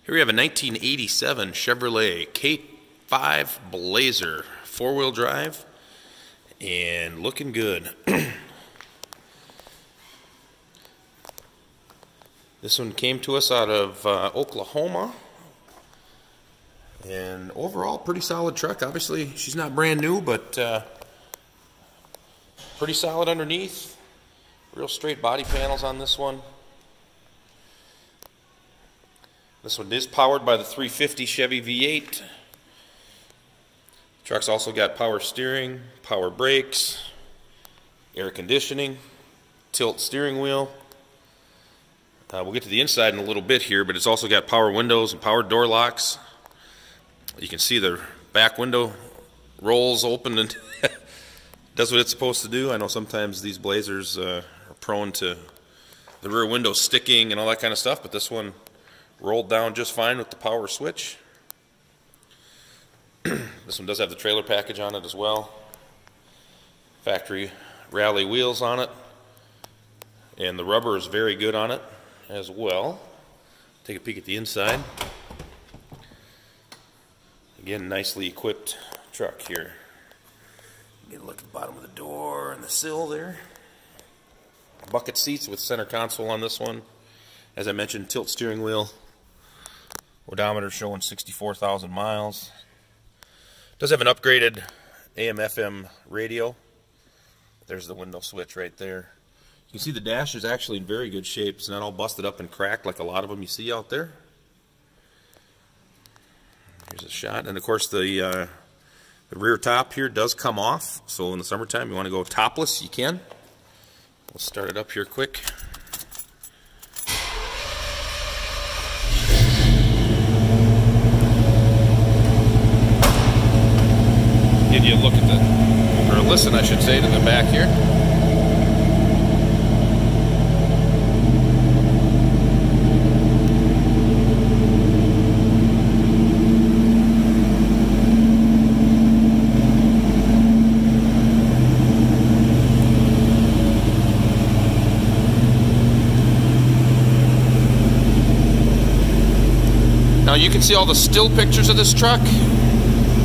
Here we have a 1987 Chevrolet K5 Blazer, four-wheel drive, and looking good. This one came to us out of Oklahoma, and overall pretty solid truck. Obviously she's not brand new, but pretty solid underneath. Real straight body panels on this one. This one is powered by the 350 Chevy V8. Truck's also got power steering, power brakes, air conditioning, tilt steering wheel. We'll get to the inside in a little bit here, but it's also got power windows and power door locks. You can see the back window rolls open and does what it's supposed to do. I know sometimes these Blazers are prone to the rear window sticking and all that kind of stuff, but this one rolled down just fine with the power switch. This one does have the trailer package on it as well. Factory rally wheels on it. And the rubber is very good on it as well. Take a peek at the inside. Again, nicely equipped truck here. Get a look at the bottom of the door and the sill there. Bucket seats with center console on this one. As I mentioned, tilt steering wheel. Odometer showing 64,000 miles. Does have an upgraded AM/FM radio. There's the window switch right there. You can see the dash is actually in very good shape. It's not all busted up and cracked like a lot of them you see out there. Here's a shot, and of course the rear top here does come off. So in the summertime, you want to go topless, you can. We'll start it up here quick. Give you a look at the, or listen I should say, to the back here. Now you can see all the still pictures of this truck,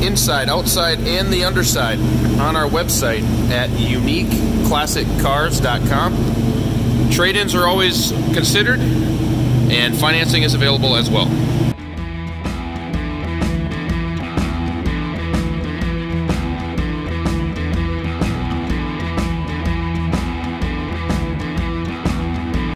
inside, outside, and the underside, on our website at uniqueclassiccars.com. Trade-ins are always considered, and financing is available as well.